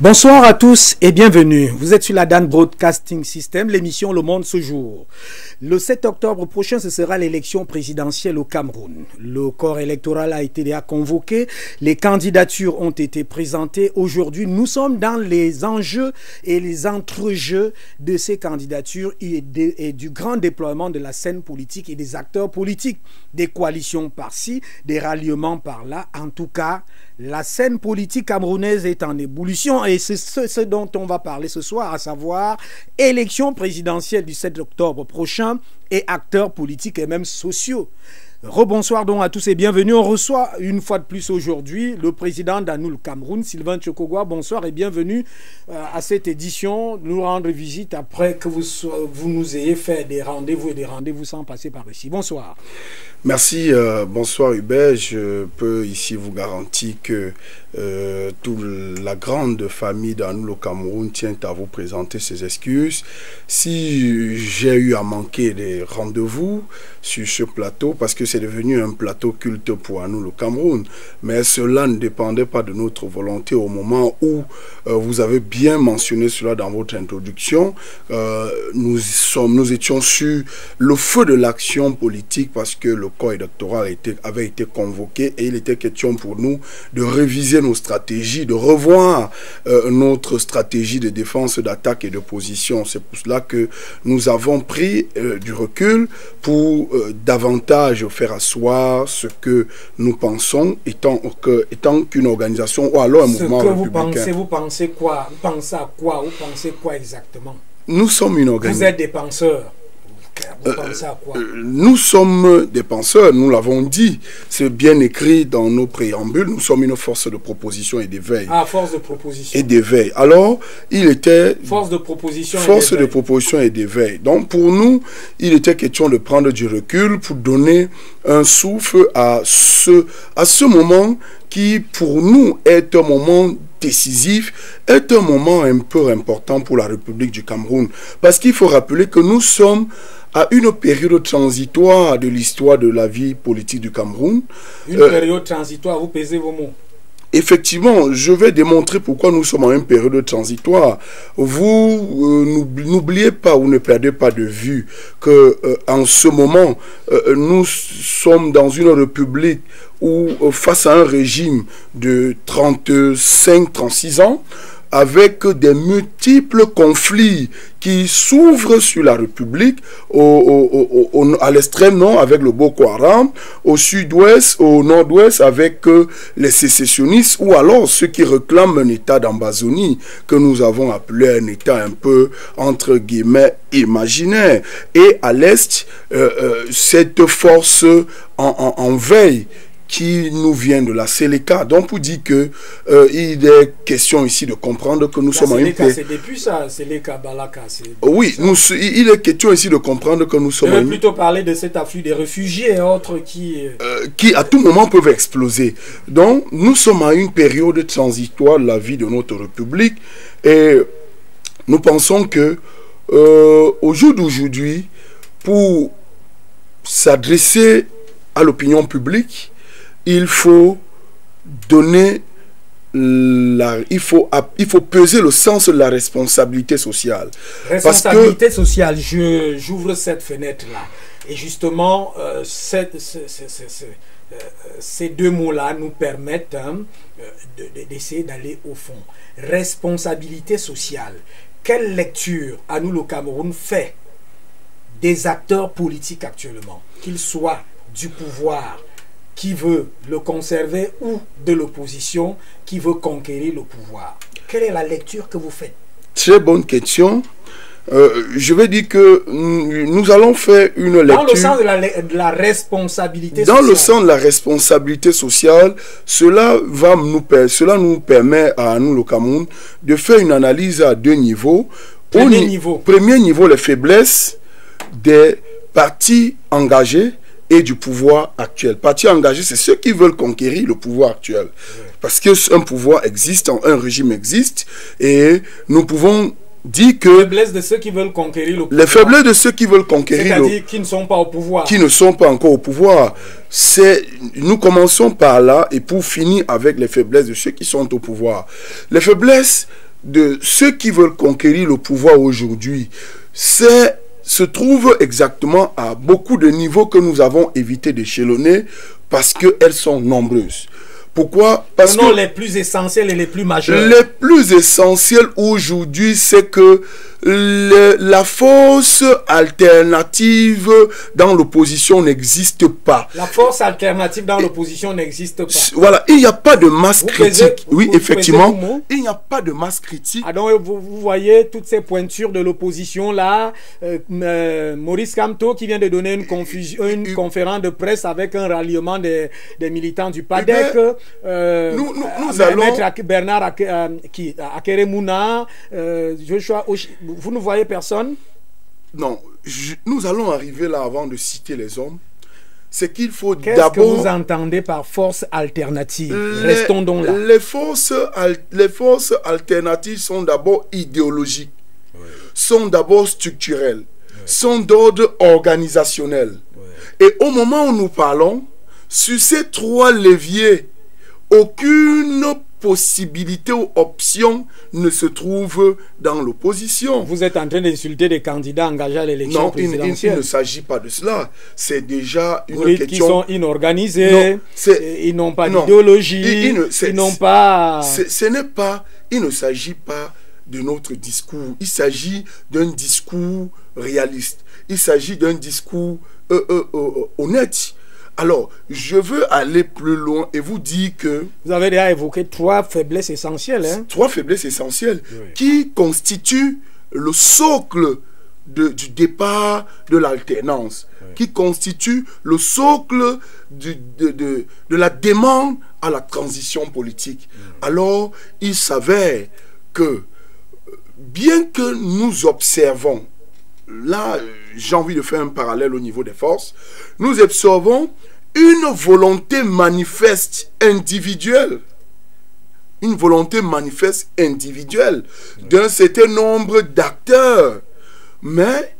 Bonsoir à tous et bienvenue. Vous êtes sur la Dan Broadcasting System, l'émission Le Monde ce jour. Le 7 octobre prochain, ce sera l'élection présidentielle au Cameroun. Le corps électoral a été déjà convoqué, les candidatures ont été présentées. Aujourd'hui, nous sommes dans les enjeux et les entrejeux de ces candidatures et du grand déploiement de la scène politique et des acteurs politiques. Des coalitions par-ci, des ralliements par-là. En tout cas, la scène politique camerounaise est en ébullition et c'est ce dont on va parler ce soir, à savoir élection présidentielle du 7 octobre prochain et acteurs politiques et même sociaux. Rebonsoir donc à tous et bienvenue. On reçoit une fois de plus aujourd'hui le président d'Anoul Cameroun, Sylvain Tchokogwa. Bonsoir et bienvenue à cette édition. Nous rendre visite après que vous nous ayez fait des rendez-vous et des rendez-vous sans passer par ici. Bonsoir. Merci, bonsoir Hubert. Je peux ici vous garantir que toute la grande famille d'Anoul au Cameroun tient à vous présenter ses excuses. Si j'ai eu à manquer des rendez-vous sur ce plateau, parce que c'est devenu un plateau culte pour Anoul au Cameroun, mais cela ne dépendait pas de notre volonté au moment où vous avez bien mentionné cela dans votre introduction. Nous étions sur le feu de l'action politique parce que le corps électoral avait été convoqué et il était question pour nous de réviser nos stratégies, de revoir notre stratégie de défense, d'attaque et de position. C'est pour cela que nous avons pris du recul pour davantage faire asseoir ce que nous pensons étant qu'une organisation ou alors un mouvement républicain. Vous pensez quoi? Vous pensez à quoi? Vous pensez quoi exactement? Nous sommes une organisation. Vous êtes des penseurs. Vous pensez à quoi? Nous sommes des penseurs, nous l'avons dit, c'est bien écrit dans nos préambules, nous sommes une force de proposition et d'éveil. Ah, force de proposition. Et d'éveil. Alors, il était... Force de proposition force de proposition et d'éveil. Donc, pour nous, il était question de prendre du recul pour donner un souffle à ce moment qui, pour nous, est un moment décisif, est un moment un peu important pour la République du Cameroun. Parce qu'il faut rappeler que nous sommes à une période transitoire de l'histoire de la vie politique du Cameroun. Une période transitoire, vous pesez vos mots. Effectivement, je vais démontrer pourquoi nous sommes en une période transitoire. Vous n'oubliez pas ou ne perdez pas de vue que en ce moment, nous sommes dans une république où, face à un régime de 35-36 ans, avec des multiples conflits qui s'ouvrent sur la République, à l'extrême nord avec le Boko Haram, au sud-ouest, au nord-ouest avec les sécessionnistes, ou alors ceux qui réclament un État d'Ambazonie, que nous avons appelé un État un peu, entre guillemets, imaginaire. Et à l'est, cette force en veille, qui nous vient de la Séléka. Donc, pour dire que il est question ici de comprendre que nous sommes en une période... C'est depuis ça, Séléka, Balaka. Oui, il est question ici de comprendre que nous sommes... Je veux plutôt parler de cet afflux des réfugiés et autres qui, à tout moment, peuvent exploser. Donc, nous sommes à une période transitoire de la vie de notre République et nous pensons que au jour d'aujourd'hui, pour s'adresser à l'opinion publique, il faut donner il faut peser le sens de la responsabilité sociale. Responsabilité sociale, j'ouvre cette fenêtre-là. Et justement, ces deux mots-là nous permettent d'essayer d'aller au fond. Responsabilité sociale. Quelle lecture, à nous le Cameroun, fait des acteurs politiques actuellement, qu'ils soient du pouvoir, qui veut le conserver, ou de l'opposition qui veut conquérir le pouvoir? Quelle est la lecture que vous faites? Très bonne question. Je vais dire que nous allons faire une lecture... Dans le sens de la responsabilité sociale. Dans le sens de la responsabilité sociale, cela nous permet à nous, le Cameroun, de faire une analyse à deux niveaux. Premier niveau, les faiblesses des partis engagés et du pouvoir actuel. Partis engagés, c'est ceux qui veulent conquérir le pouvoir actuel. Parce qu'un pouvoir existe, un régime existe, et nous pouvons dit que... Les faiblesses de ceux qui veulent conquérir le pouvoir. Les faiblesses de ceux qui veulent conquérir le... C'est-à-dire qui ne sont pas au pouvoir. Qui ne sont pas encore au pouvoir. Nous commençons par là et pour finir avec les faiblesses de ceux qui sont au pouvoir. Les faiblesses de ceux qui veulent conquérir le pouvoir aujourd'hui, se trouve exactement à beaucoup de niveaux que nous avons évité d'échelonner parce qu'elles sont nombreuses. Pourquoi? Parce que les plus essentiels et les plus majeurs. Les plus essentiels aujourd'hui, c'est que la force alternative dans l'opposition n'existe pas. La force alternative dans l'opposition n'existe pas. Voilà, il n'y a pas de masse critique. Oui, effectivement, il n'y a pas de masse critique. Ah donc vous voyez toutes ces pointures de l'opposition là. Maurice Kamto qui vient de donner une conférence de presse avec un ralliement des militants du PADEC. Nous allons... Maître Bernard Akeremouna, Joshua... Vous ne voyez personne? Non, nous allons arriver là avant de citer les hommes. C'est qu'il faut d'abord... Qu'est-ce que vous entendez par force alternative? Restons donc là. Les forces alternatives sont d'abord idéologiques, sont d'abord structurelles, sont d'ordre organisationnel. Et au moment où nous parlons, sur ces trois leviers, aucune possibilité ou option ne se trouve dans l'opposition. Vous êtes en train d'insulter des candidats engagés à l'élection présidentielle. Non, il ne s'agit pas de cela. C'est déjà une question... Qui sont inorganisés, ils n'ont pas d'idéologie, ils n'ont pas... Ce n'est pas... Il ne s'agit pas de notre discours. Il s'agit d'un discours réaliste. Il s'agit d'un discours honnête. Alors, je veux aller plus loin et vous dire que... Vous avez déjà évoqué trois faiblesses essentielles. Hein? Trois faiblesses essentielles qui constituent le socle du départ de l'alternance, qui constituent le socle de la demande à la transition politique. Alors, il s'avère que, bien que nous observons, là, j'ai envie de faire un parallèle au niveau des forces, nous observons une volonté manifeste individuelle. Une volonté manifeste individuelle d'un certain nombre d'acteurs. Mais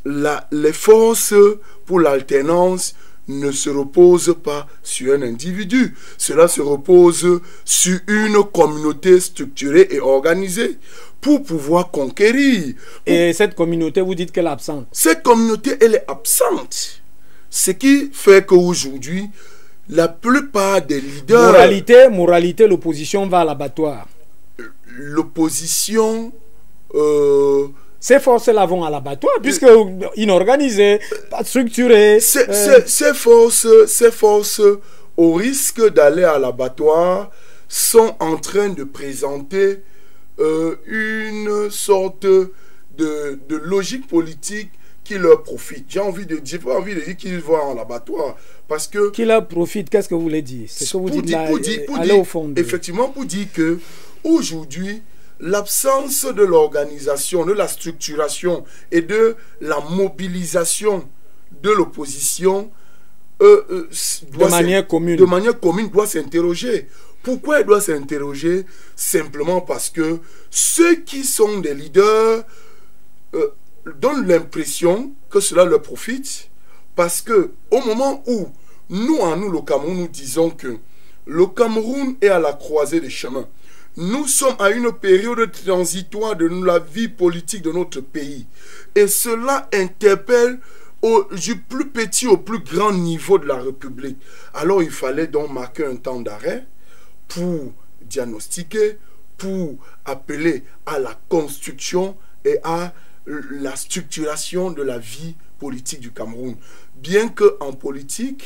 les forces pour l'alternance ne se reposent pas sur un individu. Cela se repose sur une communauté structurée et organisée pour pouvoir conquérir. Et cette communauté, vous dites qu'elle est absente? Cette communauté, elle est absente. Ce qui fait qu'aujourd'hui, la plupart des leaders... Moralité, l'opposition va à l'abattoir. L'opposition... Ces forces-là vont à l'abattoir, puisque inorganisées, pas structurées. Ces forces, au risque d'aller à l'abattoir, sont en train de présenter une sorte de logique politique qui leur profite. J'ai envie de dire, qu'ils vont à l'abattoir, parce que... Qui leur profite, qu'est-ce que vous voulez dire? C'est ce que vous dites là, aller au fond. Effectivement, pour dire que aujourd'hui, l'absence de l'organisation, de la structuration et de la mobilisation de l'opposition de manière commune doit s'interroger. Pourquoi elle doit s'interroger? Simplement parce que ceux qui sont des leaders donnent l'impression que cela leur profite, parce que au moment où nous, le Cameroun, nous disons que le Cameroun est à la croisée des chemins, nous sommes à une période transitoire de la vie politique de notre pays. Et cela interpelle du plus petit au plus grand niveau de la République. Alors il fallait donc marquer un temps d'arrêt pour diagnostiquer, pour appeler à la construction et à la structuration de la vie politique du Cameroun. Bien qu'en politique,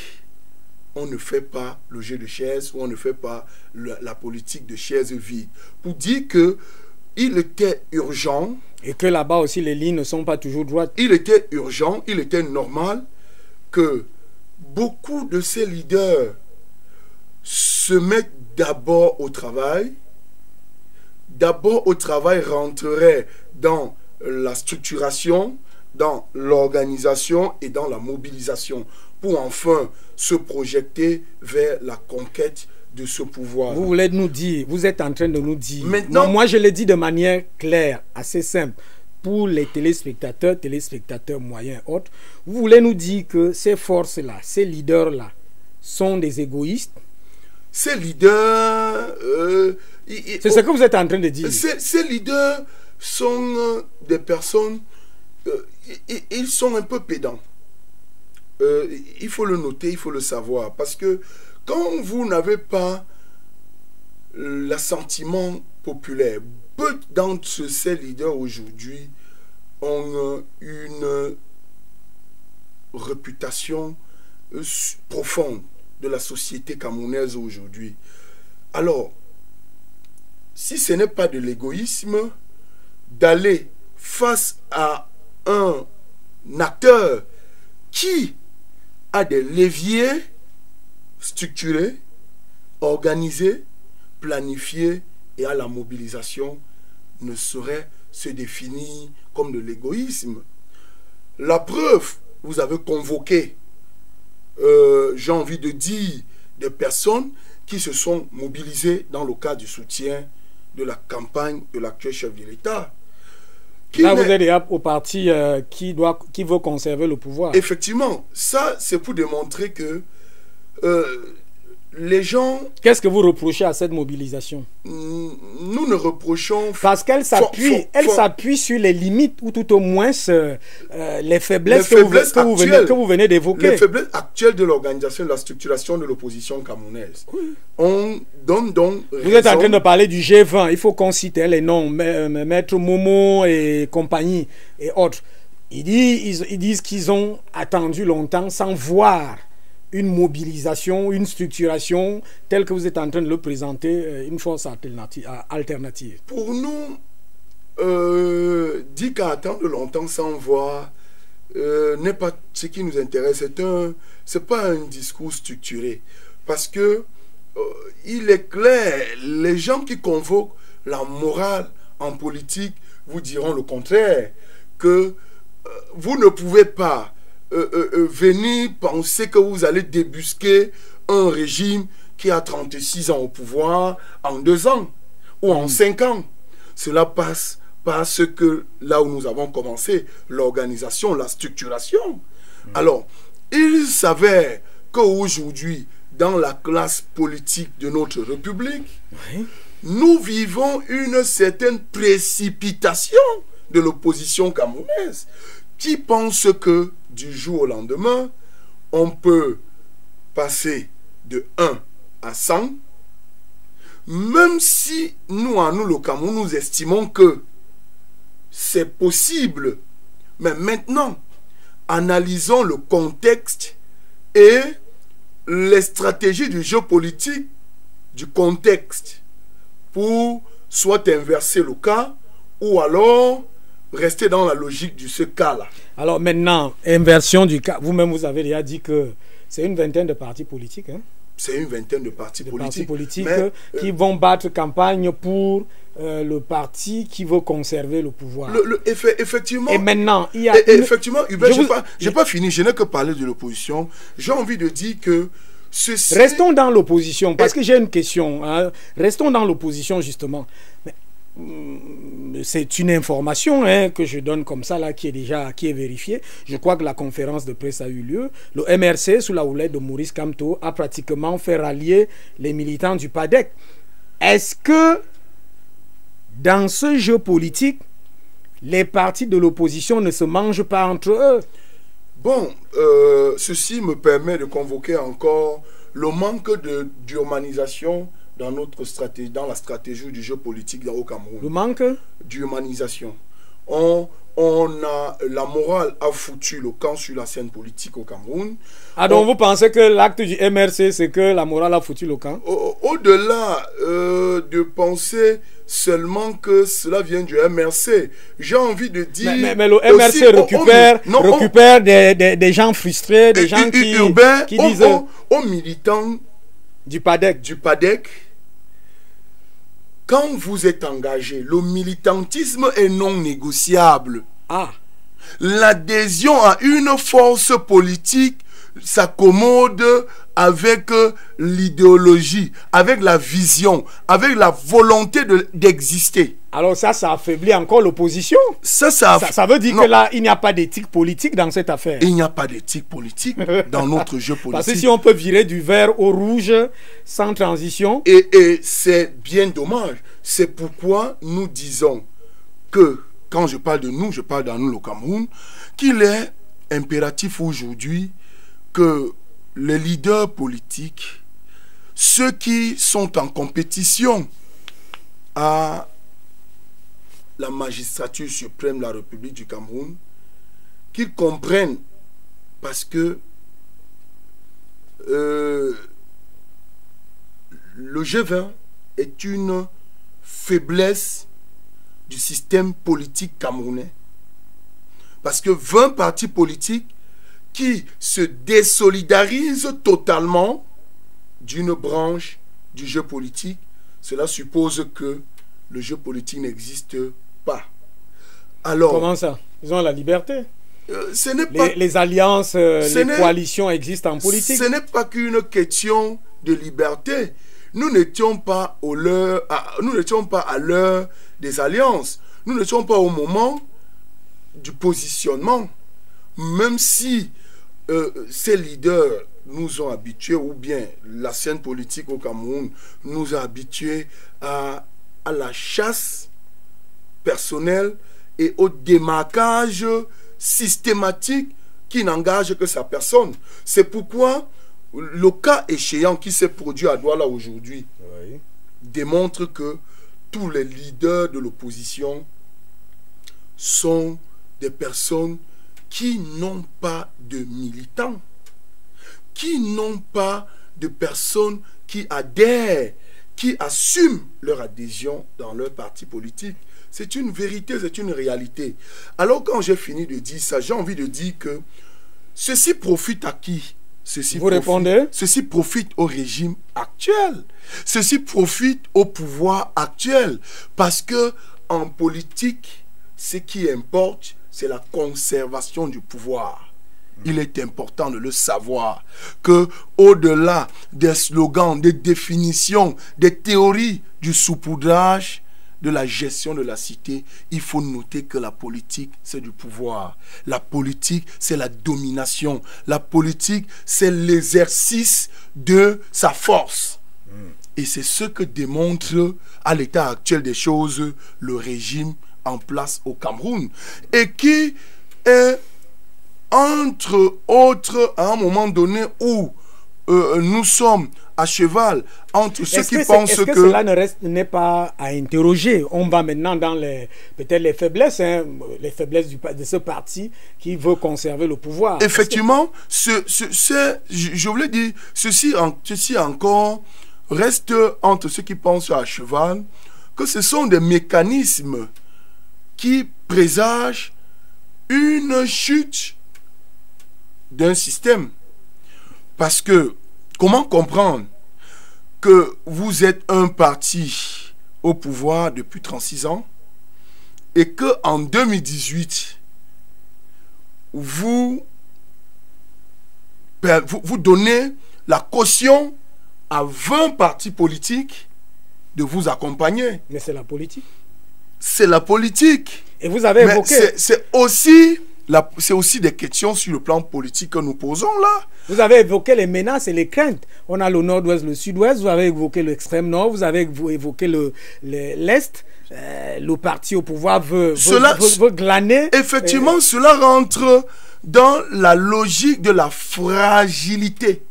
on ne fait pas le jeu de chaises, ou on ne fait pas la politique de chaises vides. Pour dire qu'il était urgent... Et que là-bas aussi, les lignes ne sont pas toujours droites. Il était urgent, il était normal que beaucoup de ces leaders se mettent d'abord au travail. D'abord au travail rentrerait dans la structuration, dans l'organisation et dans la mobilisation, pour enfin se projeter vers la conquête de ce pouvoir. Vous voulez nous dire, vous êtes en train de nous dire... Maintenant, non, moi je l'ai dit de manière claire, assez simple, pour les téléspectateurs moyens, autres. Vous voulez nous dire que ces forces-là, ces leaders-là, sont des égoïstes? Ces leaders C'est ce que vous êtes en train de dire. Ces leaders sont des personnes, ils sont un peu pédants. Il faut le noter, il faut le savoir. Parce que quand vous n'avez pas l'assentiment populaire, peu d'entre ces leaders aujourd'hui ont une réputation profonde de la société camerounaise aujourd'hui. Alors, si ce n'est pas de l'égoïsme, d'aller face à un acteur qui a des leviers structurés, organisés, planifiés et à la mobilisation, ne saurait se définir comme de l'égoïsme. La preuve, vous avez convoqué, j'ai envie de dire, des personnes qui se sont mobilisées dans le cadre du soutien de la campagne de l'actuel chef de l'État. Là, vous êtes au parti qui veut conserver le pouvoir. Effectivement, ça, c'est pour démontrer que les gens... Qu'est-ce que vous reprochez à cette mobilisation? Nous ne reprochons... Parce qu'elle s'appuie sur les limites, ou tout au moins les faiblesses que vous venez d'évoquer. Les faiblesses actuelles de l'organisation, de la structuration de l'opposition camerounaise. Oui. On donne donc... Vous êtes en train de parler du G20. Il faut qu'on cite les noms. Maître Momo et compagnie et autres. Ils disent qu'ils ont attendu longtemps sans voir une mobilisation, une structuration telle que vous êtes en train de le présenter, une force alternative. Pour nous, dire qu'à attendre longtemps sans voir n'est pas ce qui nous intéresse. C'est pas un discours structuré. Parce que il est clair, les gens qui convoquent la morale en politique vous diront le contraire, que vous ne pouvez pas venir penser que vous allez débusquer un régime qui a 36 ans au pouvoir en 2 ans ou en 5 ans. Cela passe par ce que, là où nous avons commencé, l'organisation, la structuration. Alors, il s'avère qu'aujourd'hui, dans la classe politique de notre République, nous vivons une certaine précipitation de l'opposition camerounaise qui pense que du jour au lendemain, on peut passer de 1 à 100, même si nous, le Cameroun, nous estimons que c'est possible. Mais maintenant, analysons le contexte et les stratégies du jeu politique, du contexte, pour soit inverser le cas, ou alors rester dans la logique de ce cas-là. Alors maintenant, inversion du cas. Vous-même, vous avez déjà dit que c'est une vingtaine de partis politiques. Hein? C'est une vingtaine de partis politiques. Mais, qui vont battre campagne pour le parti qui veut conserver le pouvoir. Effectivement. Et maintenant, il y a... Effectivement, Hubert, je n'ai pas fini, je n'ai que parlé de l'opposition. J'ai envie de dire que ceci... Restons dans l'opposition, parce que j'ai une question. Hein. Restons dans l'opposition, justement. Mais, c'est une information que je donne comme ça là, qui est vérifiée. Je crois que la conférence de presse a eu lieu. Le MRC, sous la houlette de Maurice Kamto, a pratiquement fait rallier les militants du PADEC. Est-ce que dans ce jeu politique, les partis de l'opposition ne se mangent pas entre eux? Bon, ceci me permet de convoquer encore le manque d'humanisation dans notre stratégie, dans la stratégie du jeu politique au Cameroun. Le manque d'humanisation. La morale a foutu le camp sur la scène politique au Cameroun. Ah donc vous pensez que l'acte du MRC, c'est que la morale a foutu le camp? Au-delà de penser seulement que cela vient du MRC, j'ai envie de dire... Mais le MRC récupère des gens frustrés, des gens qui disent... Aux militants du PADEC. Quand vous êtes engagé, le militantisme est non négociable. Ah. L'adhésion à une force politique s'accommode avec l'idéologie, avec la vision, avec la volonté d'exister. Alors ça affaiblit encore l'opposition. Ça veut dire que là, il n'y a pas d'éthique politique dans cette affaire. Il n'y a pas d'éthique politique dans notre jeu politique. Parce que si on peut virer du vert au rouge sans transition... Et c'est bien dommage. C'est pourquoi nous disons que, quand je parle de nous, je parle dans nous le Cameroun, qu'il est impératif aujourd'hui que les leaders politiques, ceux qui sont en compétition à la magistrature suprême de la République du Cameroun, qu'ils comprennent, parce que le G20 est une faiblesse du système politique camerounais. Parce que 20 partis politiques qui se désolidarisent totalement d'une branche du jeu politique, cela suppose que le jeu politique n'existe pas. Alors, comment ça? Ils ont la liberté. Ce n'est pas, les alliances, les coalitions existent en politique. Ce n'est pas qu'une question de liberté. Nous n'étions pas à l'heure des alliances. Nous n'étions pas au moment du positionnement. Même si ces leaders nous ont habitués, ou bien la scène politique au Cameroun nous a habitués à la chasse personnelle et au démarquage systématique qui n'engage que sa personne. C'est pourquoi le cas échéant qui s'est produit à Douala aujourd'hui démontre que tous les leaders de l'opposition sont des personnes qui n'ont pas de militants, qui n'ont pas de personnes qui adhèrent, qui assument leur adhésion dans leur parti politique. C'est une vérité, c'est une réalité. Alors quand j'ai fini de dire ça, j'ai envie de dire que ceci profite à qui? Ceci profite au régime actuel. Ceci profite au pouvoir actuel. Parce que en politique, ce qui importe, c'est la conservation du pouvoir. Il est important de le savoir que au-delà des slogans, des définitions, des théories du saupoudrage, de la gestion de la cité, il faut noter que la politique, c'est du pouvoir. La politique, c'est la domination. La politique, c'est l'exercice de sa force. Et c'est ce que démontre à l'état actuel des choses le régime en place au Cameroun. Et qui est, entre autres, à un moment donné où nous sommes à cheval entre ceux qui pensent que... Est-ce que cela n'est pas à interroger? On va maintenant dans peut-être les faiblesses, les faiblesses de ce parti qui veut conserver le pouvoir. Effectivement, je voulais dire, ceci encore reste entre ceux qui pensent à cheval, que ce sont des mécanismes qui présagent une chute d'un système. Parce que, comment comprendre que vous êtes un parti au pouvoir depuis 36 ans et qu'en 2018, vous donnez la caution à 20 partis politiques de vous accompagner? Mais c'est la politique. C'est la politique. Et vous avez évoqué... C'est aussi des questions sur le plan politique que nous posons là. Vous avez évoqué les menaces et les craintes. On a le nord-ouest, le sud-ouest, vous avez évoqué l'extrême nord, vous avez évoqué l'est. Le parti au pouvoir veut glaner. Effectivement, cela rentre dans la logique de la fragilité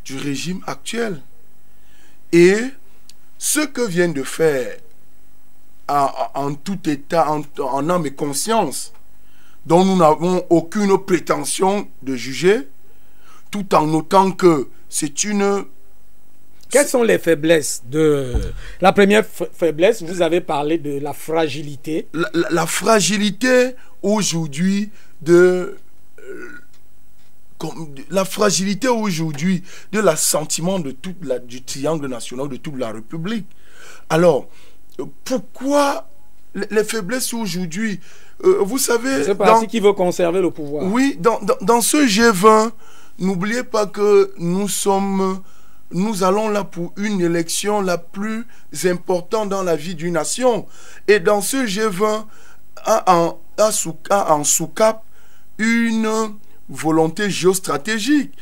du régime actuel. Et ce que vient de faire en tout état, en âme et conscience, dont nous n'avons aucune prétention de juger, tout en notant que c'est une... Quelles sont les faiblesses de... La première faiblesse, vous avez parlé de la fragilité. La fragilité aujourd'hui de... la fragilité aujourd'hui de l'assentiment du triangle national de toute la République. Alors, pourquoi les faiblesses aujourd'hui, vous savez... C'est parti qui veut conserver le pouvoir. Oui, dans ce G20, n'oubliez pas que nous allons là pour une élection la plus importante dans la vie d'une nation. Et dans ce G20, en sous-cap une volonté géostratégique.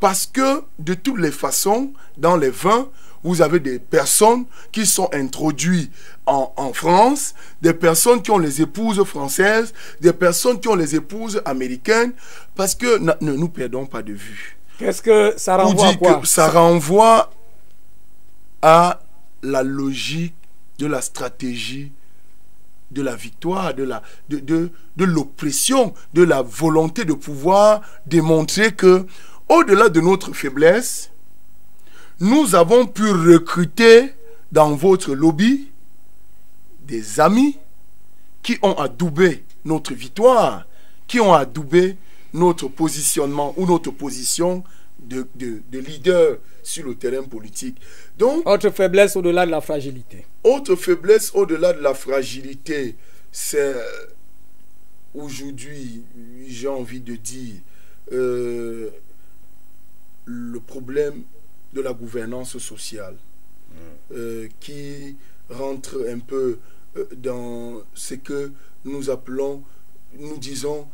Parce que, de toutes les façons, dans les 20, vous avez des personnes qui sont introduites en France, des personnes qui ont les épouses françaises, des personnes qui ont les épouses américaines, parce que ne nous perdons pas de vue. Qu'est-ce que ça renvoie à quoi? Ça renvoie à la logique de la stratégie, de la victoire, de l'oppression, de la volonté de pouvoir démontrer que, au-delà de notre faiblesse, nous avons pu recruter dans votre lobby des amis qui ont adoubé notre victoire, qui ont adoubé notre positionnement ou notre position de leader sur le terrain politique. Donc, autre faiblesse au-delà de la fragilité. Autre faiblesse au-delà de la fragilité, c'est aujourd'hui, j'ai envie de dire, le problème de la gouvernance sociale qui rentre un peu dans ce que nous appelons, nous disons,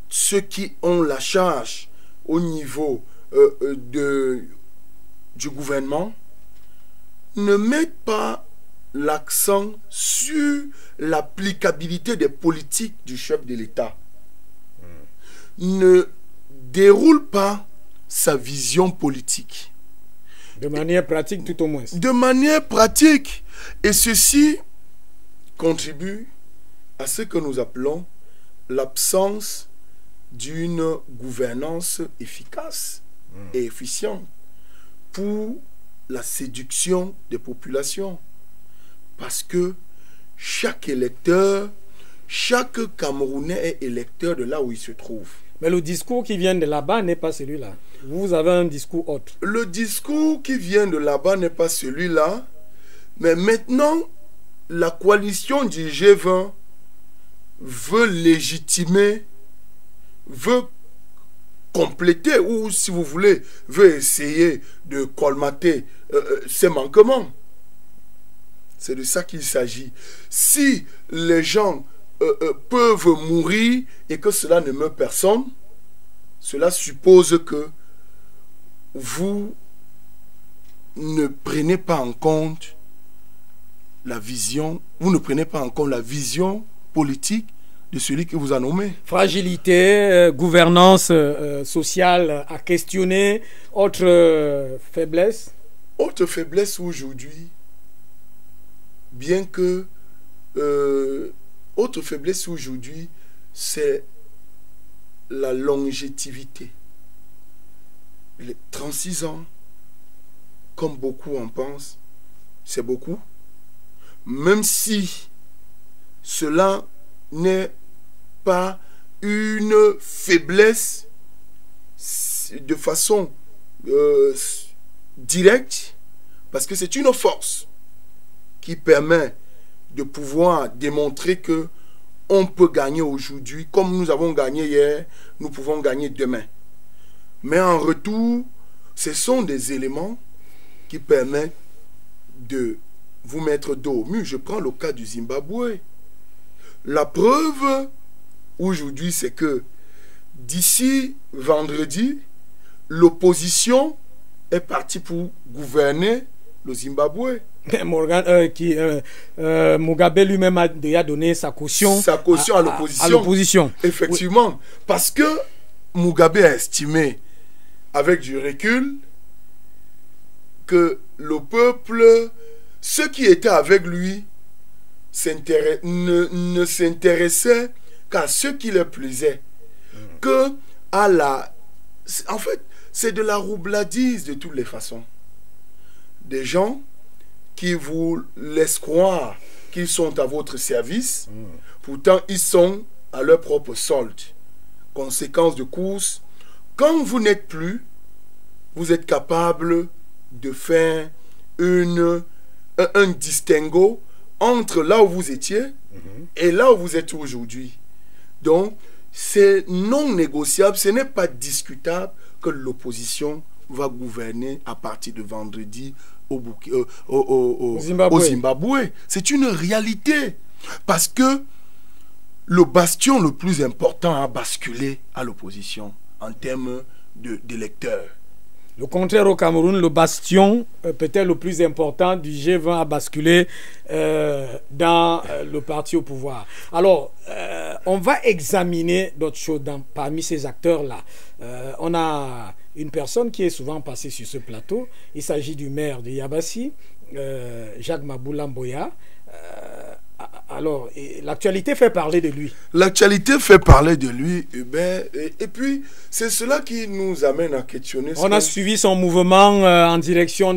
ceux qui ont la charge au niveau du gouvernement ne mettent pas l'accent sur l'applicabilité des politiques du chef de l'État, ne déroulent pas sa vision politique. De manière pratique tout au moins. De manière pratique. Et ceci contribue à ce que nous appelons l'absence d'une gouvernance efficace et efficiente pour la séduction des populations. Parce que chaque électeur, chaque Camerounais est électeur de là où il se trouve. Mais le discours qui vient de là-bas n'est pas celui-là. Vous avez un discours autre. Le discours qui vient de là-bas n'est pas celui-là. Mais maintenant, la coalition du G20 veut légitimer, veut compléter, ou si vous voulez, veut essayer de colmater ces manquements. C'est de ça qu'il s'agit. Si les gens peuvent mourir et que cela ne meurt personne, cela suppose que vous ne prenez pas en compte la vision, vous ne prenez pas en compte la vision politique de celui que vous a nommé. Fragilité, gouvernance sociale à questionner, autre faiblesse. Autre faiblesse aujourd'hui, bien que autre faiblesse aujourd'hui, c'est la longévité. Les 36 ans, comme beaucoup en pensent, c'est beaucoup. Même si cela n'est pas une faiblesse de façon directe, parce que c'est une force qui permet de pouvoir démontrer que on peut gagner aujourd'hui, comme nous avons gagné hier, nous pouvons gagner demain. Mais en retour, ce sont des éléments qui permettent de vous mettre dos au mur. Je prends le cas du Zimbabwe. La preuve aujourd'hui, c'est que d'ici vendredi, l'opposition est partie pour gouverner le Zimbabwe. Mugabe lui-même a déjà donné sa caution, à l'opposition. Effectivement. Oui. Parce que Mugabe a estimé, avec du recul, que le peuple, ceux qui étaient avec lui, ne s'intéressaient qu'à ce qui leur plaisait. Que à la... En fait, c'est de la roubladise de toutes les façons. Des gens qui vous laissent croire qu'ils sont à votre service, pourtant ils sont à leur propre solde. Conséquence de course, quand vous n'êtes plus, vous êtes capable de faire un distinguo entre là où vous étiez, Et là où vous êtes aujourd'hui. Donc, c'est non négociable, ce n'est pas discutable que l'opposition va gouverner à partir de vendredi au Zimbabwe. C'est une réalité. Parce que le bastion le plus important a basculé à l'opposition en termes d'électeurs. Le contraire au Cameroun, le bastion, peut-être le plus important du G20, a basculé dans le parti au pouvoir. Alors, on va examiner d'autres choses parmi ces acteurs-là. On a une personne qui est souvent passée sur ce plateau. Il s'agit du maire de Yabassi, Jacques Maboula Mboya. Alors, l'actualité fait parler de lui. L'actualité fait parler de lui, Hubert. Et puis, c'est cela qui nous amène à questionner. On a suivi son mouvement en direction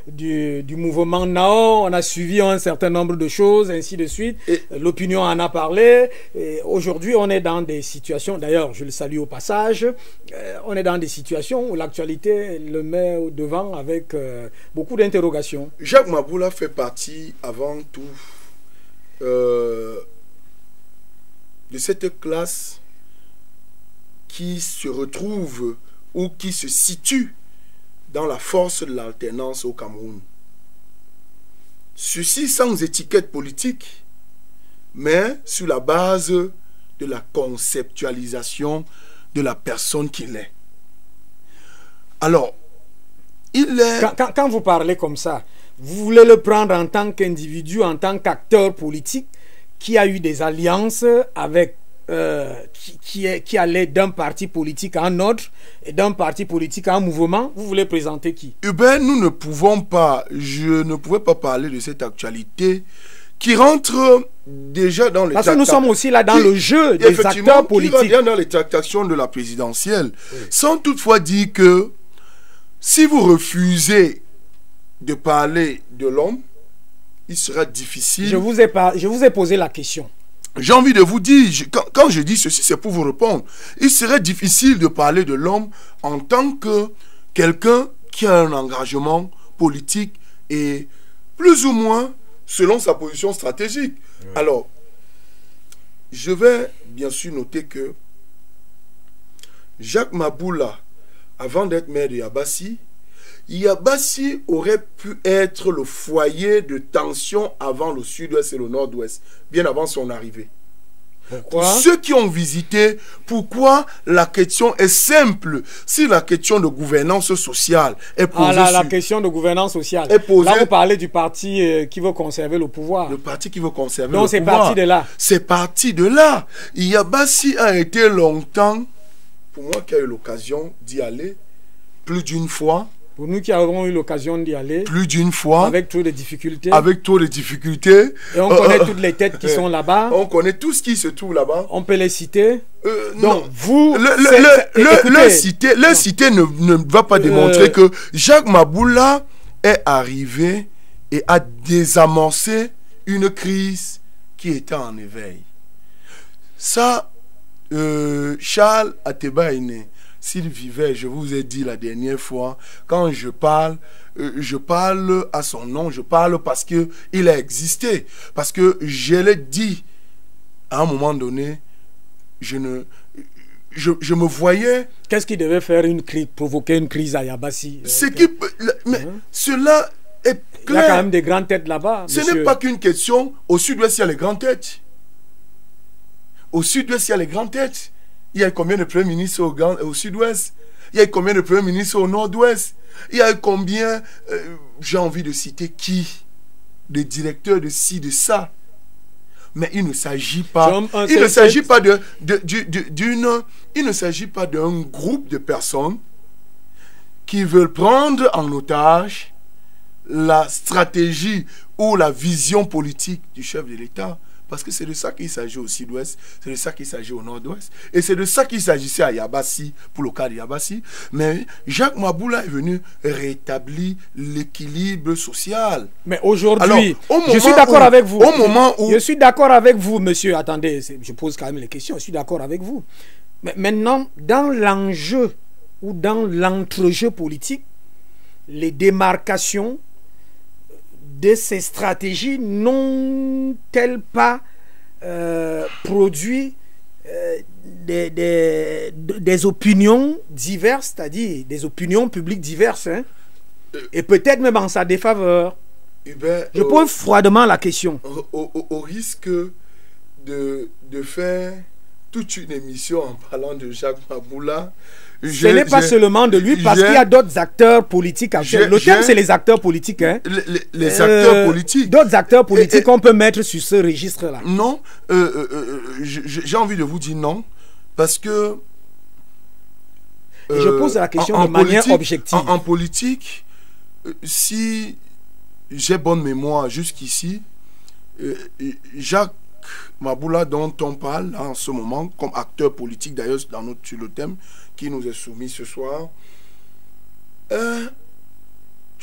du mouvement NAO. On a suivi un certain nombre de choses, ainsi de suite. L'opinion en a parlé. Aujourd'hui, on est dans des situations, d'ailleurs, je le salue au passage, on est dans des situations où l'actualité le met au devant avec beaucoup d'interrogations. Jacques Maboula fait partie, avant tout, de cette classe qui se retrouve ou qui se situe dans la force de l'alternance au Cameroun. Ceci sans étiquette politique, mais sur la base de la conceptualisation de la personne qu'il est. Alors, il est... Quand vous parlez comme ça, vous voulez le prendre en tant qu'individu, en tant qu'acteur politique qui a eu des alliances avec qui allait d'un parti politique à un autre et d'un parti politique à un mouvement. Vous voulez présenter qui? Hubert, nous ne pouvons pas, je ne pouvais pas parler de cette actualité qui rentre déjà dans les... Parce que nous sommes aussi là dans le jeu des acteurs politiques. Qui va dans les tractations de la présidentielle, oui. Sans toutefois dire que si vous refusez de parler de l'homme, il sera difficile. Je vous ai posé la question. J'ai envie de vous dire, quand je dis ceci, c'est pour vous répondre. Il serait difficile de parler de l'homme en tant que quelqu'un qui a un engagement politique et plus ou moins selon sa position stratégique. Oui. Alors, je vais bien sûr noter que Jacques Maboula, avant d'être maire de Yabassi, Yabassi aurait pu être le foyer de tension avant le sud-ouest et le nord-ouest, bien avant son arrivée. Pour ceux qui ont visité, pourquoi la question est simple? Si la question de gouvernance sociale est posée... la question de gouvernance sociale. Est posée, là, vous parlez du parti qui veut conserver le pouvoir. Le parti qui veut conserver le pouvoir. Donc c'est parti de là. C'est parti de là. Yabassi a été longtemps, pour moi qui ai eu l'occasion d'y aller, plus d'une fois. Pour nous qui avons eu l'occasion d'y aller. Plus d'une fois. Avec trop de difficultés. Avec trop de difficultés. Et on connaît toutes les têtes qui sont là-bas. On connaît tout ce qui se trouve là-bas. On peut les citer. Non. Vous... Le citer ne va pas démontrer que Jacques Maboula est arrivé et a désamorcé une crise qui était en éveil. Ça, Charles Ateba est né. S'il vivait, je vous ai dit la dernière fois, quand je parle à son nom, je parle parce qu'il a existé. Parce que je l'ai dit, à un moment donné, je me voyais... Qu'est-ce qui devait faire provoquer une crise à Yabassi? Mais cela est clair. Il y a quand même des grandes têtes là-bas. Ce n'est pas qu'une question. Au sud-ouest, il y a les grandes têtes. Au sud-ouest, il y a les grandes têtes. Il y a combien de premiers ministres au sud-ouest? Il y a combien de premiers ministres au nord-ouest? Il y a combien, j'ai envie de citer qui? Des directeurs de ci, de ça. Mais il ne s'agit pas, il ne s'agit pas il ne s'agit pas d'un groupe de personnes qui veulent prendre en otage la stratégie ou la vision politique du chef de l'État. Parce que c'est de ça qu'il s'agit au sud-ouest, c'est de ça qu'il s'agit au nord-ouest, et c'est de ça qu'il s'agissait à Yabassi, pour le cas de Yabassi. Mais Jacques Maboula est venu rétablir l'équilibre social. Mais aujourd'hui, je suis d'accord avec vous. Au moment où... Je suis d'accord avec vous, monsieur. Attendez, je pose quand même les questions. Je suis d'accord avec vous. Mais maintenant, dans l'enjeu ou dans l'entrejeu politique, les démarcations de ces stratégies n'ont-elles pas produit des opinions diverses, c'est-à-dire des opinions publiques diverses, hein, et peut-être même en sa défaveur. Je pose froidement la question. Au risque de faire toute une émission en parlant de Jacques Maboula. Ce n'est pas seulement de lui, parce qu'il y a d'autres acteurs politiques actuels. Le terme, c'est les acteurs politiques. Hein. Les acteurs politiques. D'autres acteurs politiques qu'on peut mettre sur ce registre-là. Non, j'ai envie de vous dire non, parce que... je pose la question de manière objective. En politique, si j'ai bonne mémoire jusqu'ici, Jacques Maboula, dont on parle en ce moment, comme acteur politique d'ailleurs sur le thème qui nous est soumis ce soir, est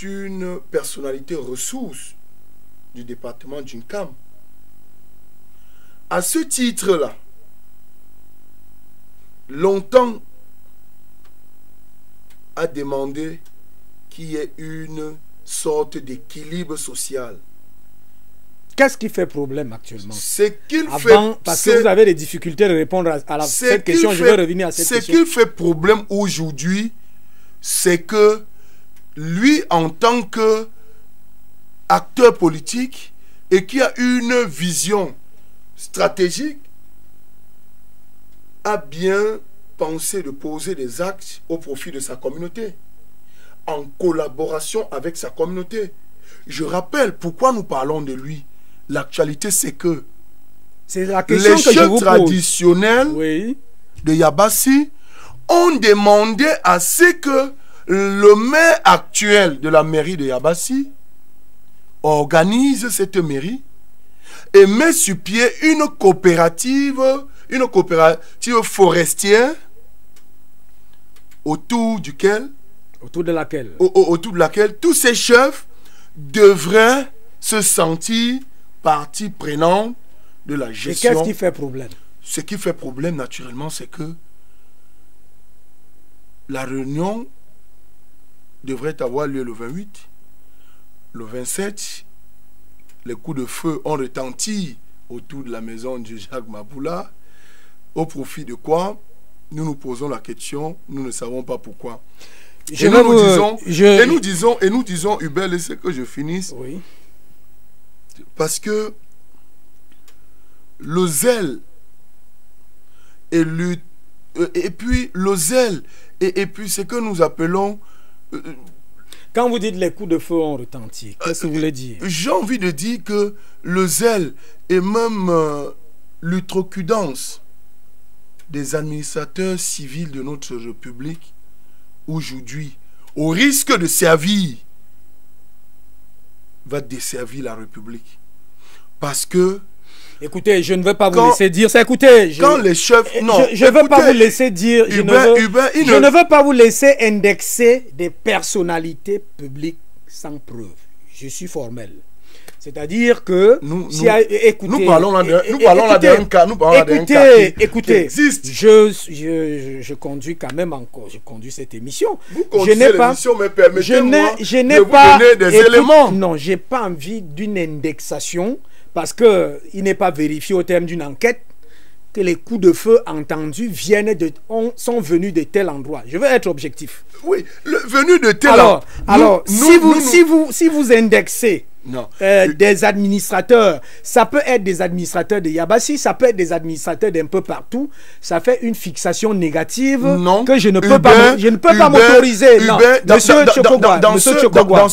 une personnalité ressource du département d'Unkam. À ce titre-là, longtemps a demandé qu'il y ait une sorte d'équilibre social. Qu'est-ce qui fait problème actuellement? C'est qu'il fait... Parce que vous avez des difficultés de répondre à cette question, je vais revenir à cette question. Ce qui fait problème aujourd'hui, c'est que lui, en tant qu'acteur politique et qui a une vision stratégique, a bien pensé de poser des actes au profit de sa communauté, en collaboration avec sa communauté. Je rappelle pourquoi nous parlons de lui. L'actualité, c'est que les chefs traditionnels de Yabassi ont demandé à ce que le maire actuel de la mairie de Yabassi organise cette mairie et met sur pied une coopérative forestière autour de laquelle tous ces chefs devraient se sentir partie prenante de la gestion. Et qu'est-ce qui fait problème? Ce qui fait problème, naturellement, c'est que la réunion devrait avoir lieu le 28. Le 27, les coups de feu ont retenti autour de la maison de Jacques Maboula. Au profit de quoi? Nous nous posons la question, nous ne savons pas pourquoi. Et nous disons, Hubert, laissez que je finisse. Oui. Parce que le zèle et puis le zèle et puis ce que nous appelons... Quand vous dites les coups de feu ont retenti, qu'est-ce que vous voulez dire? J'ai envie de dire que le zèle et même l'outrecuidance des administrateurs civils de notre République aujourd'hui, au risque de servir, va desservir la République. Parce que... Écoutez, je ne veux pas vous laisser dire ça. Écoutez, quand les chefs... Non, je ne veux pas vous laisser dire... Je ne veux pas vous laisser indexer des personnalités publiques sans preuve. Je suis formel. C'est-à-dire que... Nous parlons là d'un cas. Écoutez, je conduis quand même encore. Je conduis cette émission. Vous conduisez l'émission, mais permettez-moi de vous donner des éléments. Non, je n'ai pas envie d'une indexation parce qu'il n'est pas vérifié au terme d'une enquête que les coups de feu entendus sont venus de tel endroit. Je veux être objectif. Oui, venus de tel endroit. Alors, si vous indexez des administrateurs, ça peut être des administrateurs de Yabassi, ça peut être des administrateurs d'un peu partout, ça fait une fixation négative que je ne peux pas m'autoriser. Monsieur Chokogwa,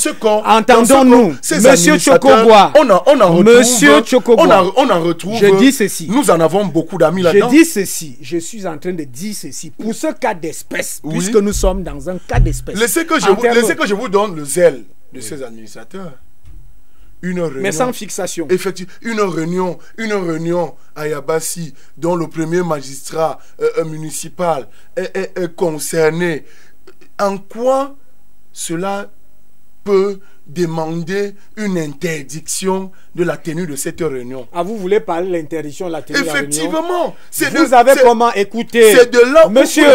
entendons-nous, Monsieur Chokogwa, on en retrouve. Je dis ceci. Nous en avons beaucoup d'amis là-dedans. Je dis ceci. Je suis en train de dire ceci. Pour ce cas d'espèce, puisque nous sommes dans un cas d'espèce. Laissez que je vous donne le zèle de ces administrateurs. Une réunion, mais sans fixation. Effectivement, une réunion à Yabassi dont le premier magistrat municipal est concerné. En quoi cela peut demander une interdiction de la tenue de cette réunion? Ah, vous voulez parler de l'interdiction de la tenue de la réunion? Effectivement. Vous avez comment écouter? C'est de là où monsieur,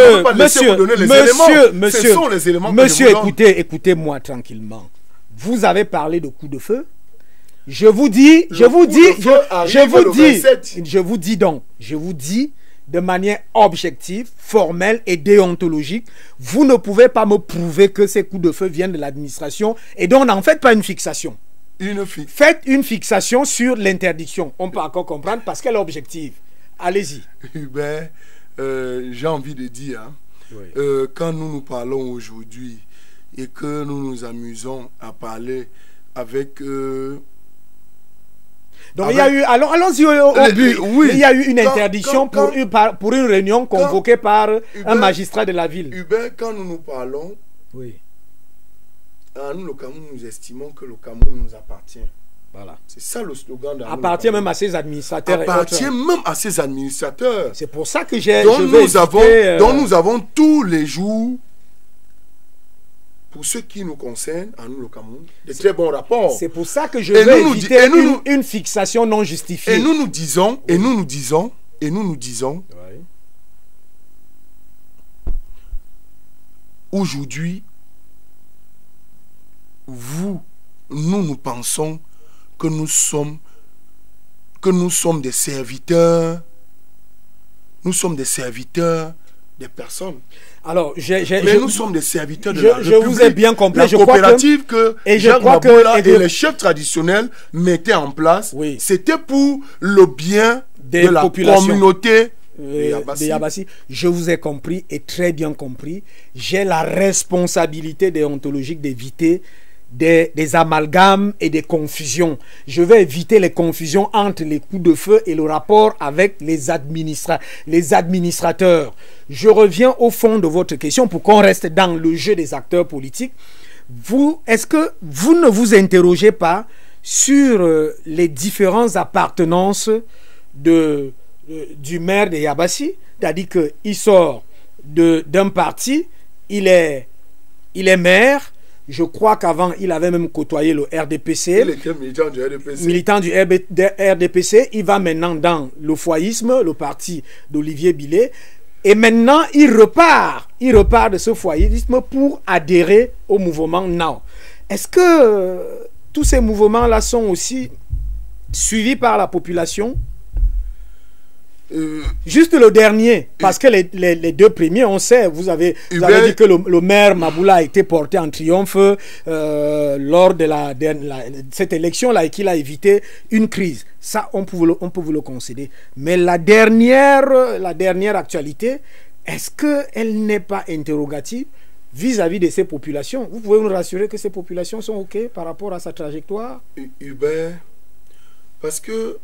écoutez-moi tranquillement. Vous avez parlé de coups de feu. Je vous dis, je vous dis de manière objective, formelle et déontologique, vous ne pouvez pas me prouver que ces coups de feu viennent de l'administration et donc n'en faites pas une fixation. Faites une fixation sur l'interdiction. On peut encore comprendre parce qu'elle est objective. Allez-y. Ben, j'ai envie de dire, hein, oui. Quand nous parlons aujourd'hui et que nous nous amusons à parler avec... Donc il y a eu, alors allons-y au but. Oui. Il y a eu une interdiction pour une réunion convoquée par un magistrat de la ville. Hubert, quand nous parlons, oui. Nous, le Cameroun, nous estimons que le Cameroun nous appartient. Voilà. C'est ça le slogan de appartient même à ses administrateurs. Appartient même à ses administrateurs. C'est pour ça que j'ai... dont nous avons tous les jours, pour ce qui nous concerne, à nous le Cameroun, de très bons rapports. C'est pour ça que je veux éviter une fixation non justifiée. Et nous disons, aujourd'hui, nous pensons que nous sommes des serviteurs. Nous sommes des serviteurs des personnes. Alors, nous sommes des serviteurs de la République. Je vous ai bien compris. La coopérative que Jacques Maboula et les chefs traditionnels mettaient en place, oui. C'était pour le bien de la communauté de Yabassi. Je vous ai compris et très bien compris. J'ai la responsabilité déontologique d'éviter des amalgames et des confusions. Je vais éviter les confusions entre les coups de feu et le rapport avec les administrateurs. Je reviens au fond de votre question pour qu'on reste dans le jeu des acteurs politiques. Est-ce que vous ne vous interrogez pas sur les différentes appartenances du maire de Yabassi? C'est-à-dire qu'il sort d'un parti, il est maire. Je crois qu'avant, il avait même côtoyé le RDPC. Il était militant du RDPC. Militant du RDPC. Il va maintenant dans le foyisme, le parti d'Olivier Billet. Et maintenant, il repart de ce foyisme pour adhérer au mouvement Now. Est-ce que tous ces mouvements-là sont aussi suivis par la population? Juste le dernier, parce que les deux premiers, on sait, vous avez dit que le maire Maboula a été porté en triomphe lors de cette élection-là et qu'il a évité une crise. Ça, on peut vous le concéder. Mais la dernière actualité, est-ce qu'elle n'est pas interrogative vis-à-vis de ces populations? Vous pouvez nous rassurer que ces populations sont OK par rapport à sa trajectoire? Hubert, parce que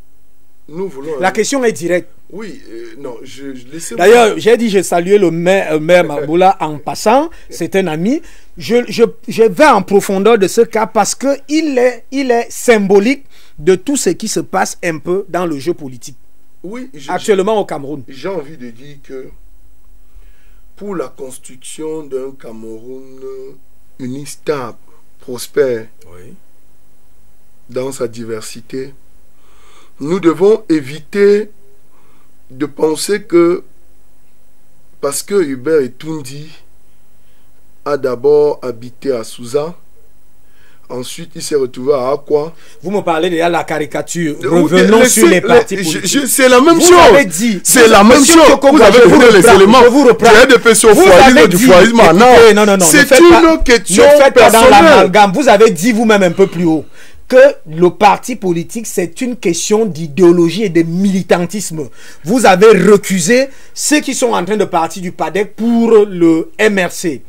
nous voulons... La question est directe. Oui, non, D'ailleurs, j'ai dit, je saluais le maire Maboula en passant, c'est un ami. Je vais en profondeur de ce cas parce qu'il est symbolique de tout ce qui se passe un peu dans le jeu politique. Oui, actuellement au Cameroun. J'ai envie de dire que pour la construction d'un Cameroun uni, stable, prospère, oui, dans sa diversité, nous devons éviter de penser que parce que Hubert Etundi a d'abord habité à Souza, ensuite il s'est retrouvé à Akwa. Vous me parlez déjà de la caricature. Revenons sur les partis politiques. C'est la même chose. C'est la même chose. Vous avez donné les éléments. Du RDPC au foyisme, du foyisme à Nord. Non. C'est une question personnelle. Vous avez dit vous-même un peu plus haut que le parti politique, c'est une question d'idéologie et de militantisme. Vous avez recusé ceux qui sont en train de partir du PADEC pour le MRC.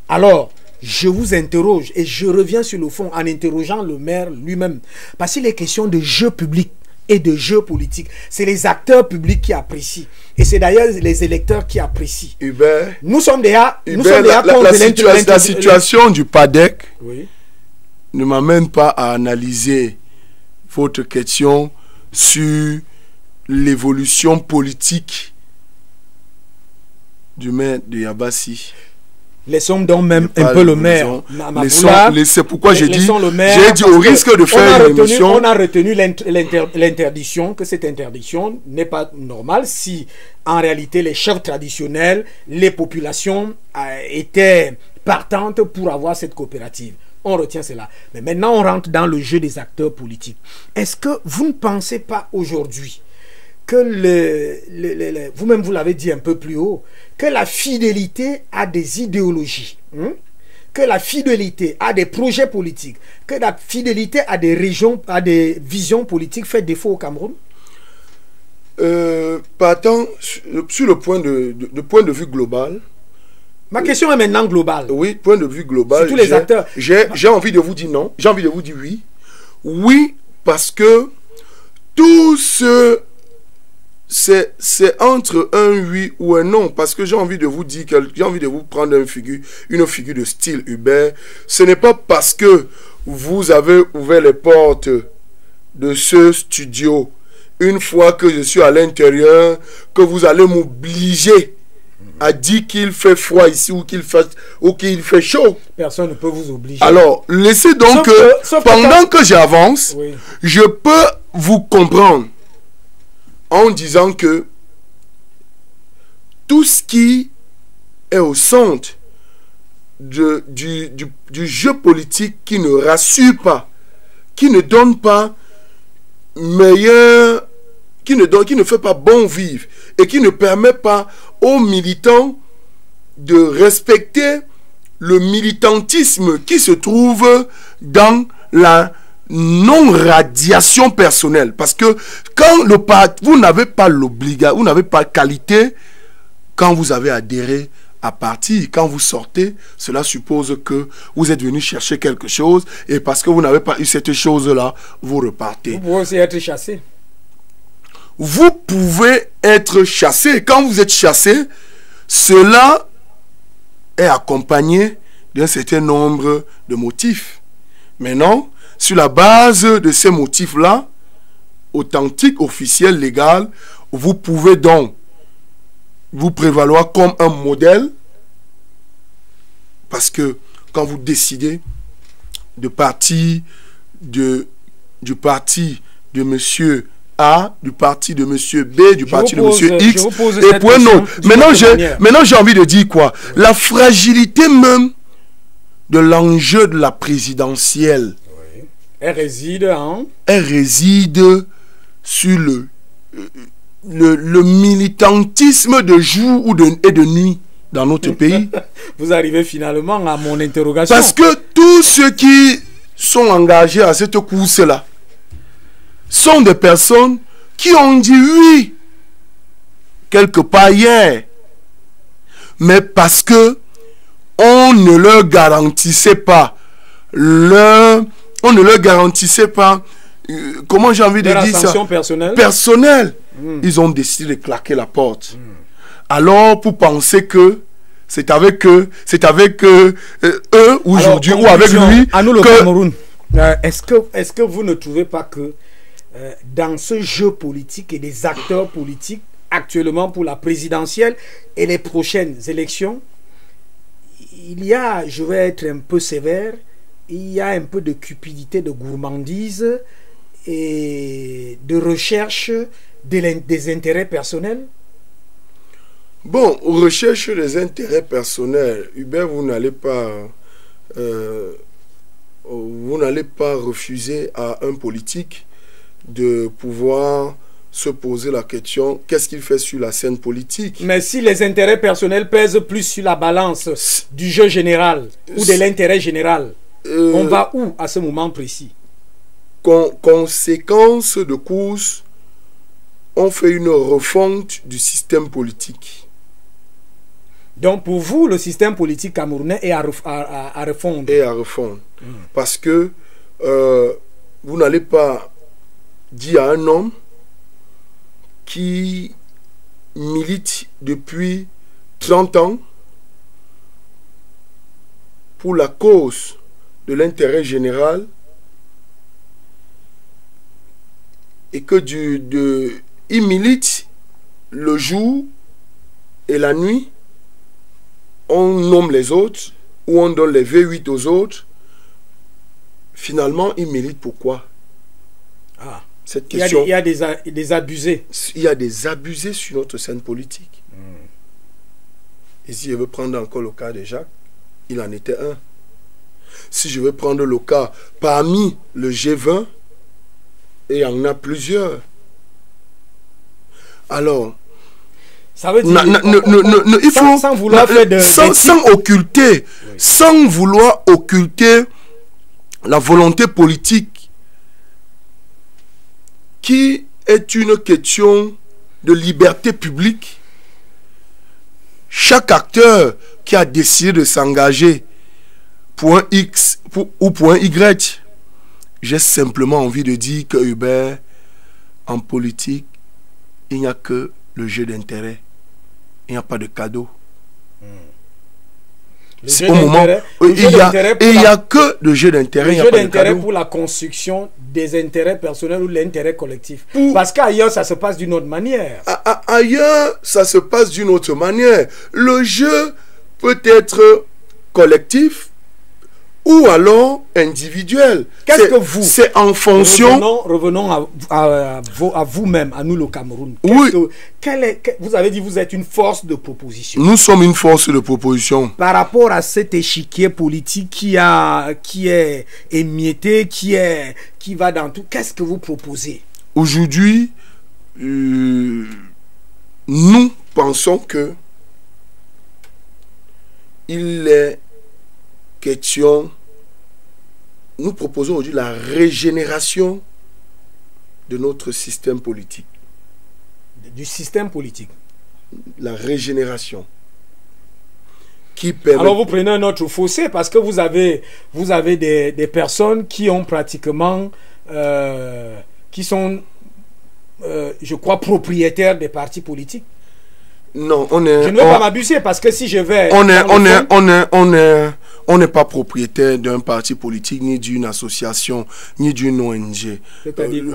Alors, je vous interroge et je reviens sur le fond en interrogeant le maire lui-même. Parce qu'il est question de jeu public et de jeu politique. C'est les acteurs publics qui apprécient. Et c'est d'ailleurs les électeurs qui apprécient. Hubert, nous sommes déjà la situation du PADEC, oui, ne m'amène pas à analyser votre question sur l'évolution politique du maire de Yabassi. Laissons donc même un peu le maire. C'est pourquoi j'ai dit au risque de faire une émission. On a retenu l'interdiction, que cette interdiction n'est pas normale si en réalité les chefs traditionnels, les populations étaient partantes pour avoir cette coopérative. On retient cela. Mais maintenant, on rentre dans le jeu des acteurs politiques. Est-ce que vous ne pensez pas aujourd'hui que vous-même vous l'avez dit un peu plus haut, que la fidélité à des idéologies, que la fidélité à des projets politiques, que la fidélité à des régions, à des visions politiques fait défaut au Cameroun? Pas tant sur le point de vue global. Ma question est maintenant globale. Oui, point de vue global. Sur tous les acteurs. J'ai envie de vous dire non. J'ai envie de vous dire oui. Oui, parce que tout ce... C'est entre un oui ou un non. Parce que j'ai envie de vous dire, j'ai envie de vous prendre une figure de style Hubert. Ce n'est pas parce que vous avez ouvert les portes de ce studio une fois que je suis à l'intérieur que vous allez m'obliger à dire qu'il fait froid ici ou qu'il fait chaud. Personne ne peut vous obliger. Alors, laissez donc pendant que j'avance, oui, je peux vous comprendre en disant que tout ce qui est au centre du jeu politique qui ne rassure pas, qui ne donne pas meilleur, qui ne fait pas bon vivre et qui ne permet pas aux militants de respecter le militantisme qui se trouve dans la non-radiation personnelle. Parce que quand vous n'avez pas l'obligation, vous n'avez pas qualité, quand vous avez adhéré à parti, quand vous sortez, cela suppose que vous êtes venu chercher quelque chose et parce que vous n'avez pas eu cette chose-là, vous repartez. Vous pouvez aussi être chassé. Vous pouvez être chassé. Quand vous êtes chassé, cela est accompagné d'un certain nombre de motifs. Maintenant, sur la base de ces motifs-là, authentiques, officiels, légaux, vous pouvez donc vous prévaloir comme un modèle, parce que quand vous décidez de partir du parti de monsieur A, du parti de monsieur B, du parti de monsieur X, et point non. Maintenant, j'ai envie de dire quoi? Oui. La fragilité même de l'enjeu de la présidentielle. Oui. Elle réside sur le militantisme de jour et de nuit dans notre pays. Vous arrivez finalement à mon interrogation. Parce que tous ceux qui sont engagés à cette course-là sont des personnes qui ont dit oui quelque part hier, mais parce que on ne leur garantissait pas comment j'ai envie de dire ça, personnelle. Ils ont décidé de claquer la porte. Alors pour penser que c'est avec eux aujourd'hui ou avec lui à nous le Cameroun. Est-ce que vous ne trouvez pas que dans ce jeu politique et des acteurs politiques actuellement pour la présidentielle et les prochaines élections, il y a, je vais être un peu sévère, il y a un peu de cupidité, de gourmandise et de recherche des intérêts personnels? Bon, recherche des intérêts personnels, Hubert, vous n'allez pas refuser à un politique de pouvoir se poser la question, qu'est-ce qu'il fait sur la scène politique? Mais si les intérêts personnels pèsent plus sur la balance du jeu général ou de l'intérêt général, on va où à ce moment précis? Conséquence de course, on fait une refonte du système politique. Donc pour vous, le système politique camerounais est à refondre. Et à refondre. Parce que vous n'allez pas dire à un homme qui milite depuis 30 ans pour la cause de l'intérêt général et que il milite le jour et la nuit, on nomme les autres ou on donne les V8 aux autres, finalement il milite pourquoi? Cette question, il y a des abusés. Il y a des abusés sur notre scène politique. Et si je veux prendre encore le cas de Jacques, il en était un. Si je vais prendre le cas, parmi le G20, et il y en a plusieurs. Alors, ça veut dire il faut sans vouloir faire de sans occulter, oui, sans vouloir occulter la volonté politique qui est une question de liberté publique. Chaque acteur qui a décidé de s'engager pour un X ou pour un Y, j'ai simplement envie de dire que Hubert, en politique, il n'y a que le jeu d'intérêt. Il n'y a pas de cadeau. Au moment où il n'y a que le jeu d'intérêt. Le jeu d'intérêt pour la construction des intérêts personnels ou l'intérêt collectif. Parce qu'ailleurs, ça se passe d'une autre manière. Ailleurs, ça se passe d'une autre manière. Le jeu peut être collectif ou alors individuel. Qu'est-ce que vous... C'est en fonction... Revenons à vous-même, à nous le Cameroun. Oui. Vous avez dit que vous êtes une force de proposition. Nous sommes une force de proposition. Par rapport à cet échiquier politique qui est émietté, qui va dans tout, qu'est-ce que vous proposez? Aujourd'hui, nous pensons que il est question, nous proposons aujourd'hui la régénération de notre système politique. Du système politique. La régénération. Qui permet... Alors vous prenez un autre fossé parce que vous avez des personnes qui ont pratiquement, qui sont, je crois, propriétaires des partis politiques. Non, on est... Je ne veux pas m'abuser parce que si je vais... On n'est pas propriétaire d'un parti politique, ni d'une association, ni d'une ONG. C'est-à-dire...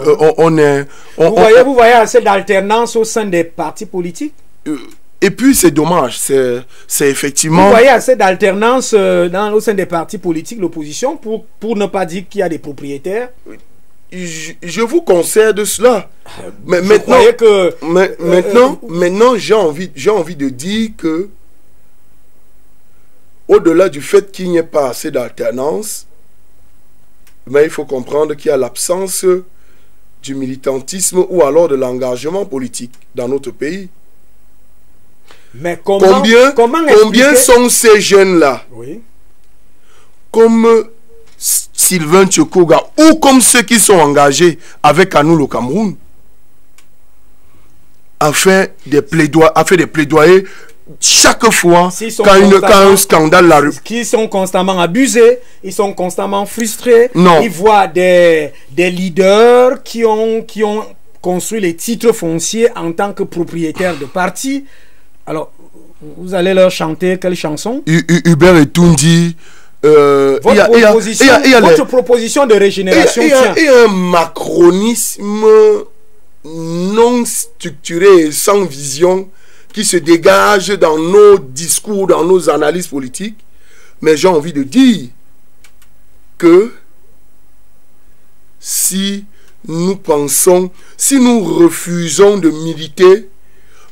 Vous voyez assez d'alternance au sein des partis politiques? Et puis c'est dommage, c'est effectivement... Vous voyez assez d'alternance au sein des partis politiques, l'opposition, pour ne pas dire qu'il y a des propriétaires? Je vous concède cela. Mais maintenant, j'ai envie de dire que au-delà du fait qu'il n'y ait pas assez d'alternance, mais il faut comprendre qu'il y a l'absence du militantisme ou alors de l'engagement politique dans notre pays. Mais combien sont ces jeunes-là? Oui. Comme Sylvain Tchokoga ou comme ceux qui sont engagés avec Anou le Cameroun a fait des plaidoyers chaque fois quand un scandale l'arrive. Qui sont constamment abusés, ils sont constamment frustrés. Non. Ils voient des leaders qui ont construit les titres fonciers en tant que propriétaires de partis. Alors, vous allez leur chanter quelle chanson? Hubert Etundi. Votre proposition de régénération. Il y a un macronisme non structuré et sans vision qui se dégage dans nos discours, dans nos analyses politiques. Mais j'ai envie de dire que si nous refusons de militer,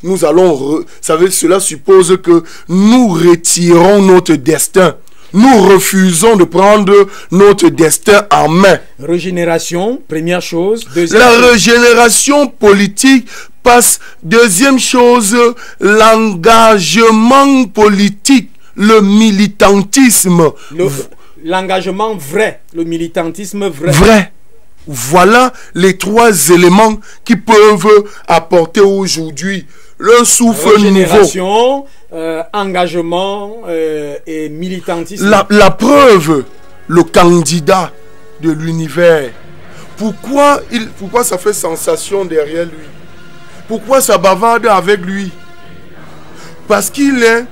nous allons... cela suppose que nous retirons notre destin. Nous refusons de prendre notre destin en main. Régénération, première chose. Régénération politique passe. Deuxième chose, l'engagement politique, le militantisme. L'engagement vrai, le militantisme vrai. Vrai. Voilà les trois éléments qui peuvent apporter aujourd'hui le souffle nouveau. Engagement et militantisme. La preuve, le candidat de l'univers. Pourquoi ça fait sensation derrière lui? Pourquoi ça bavarde avec lui? Parce qu'il est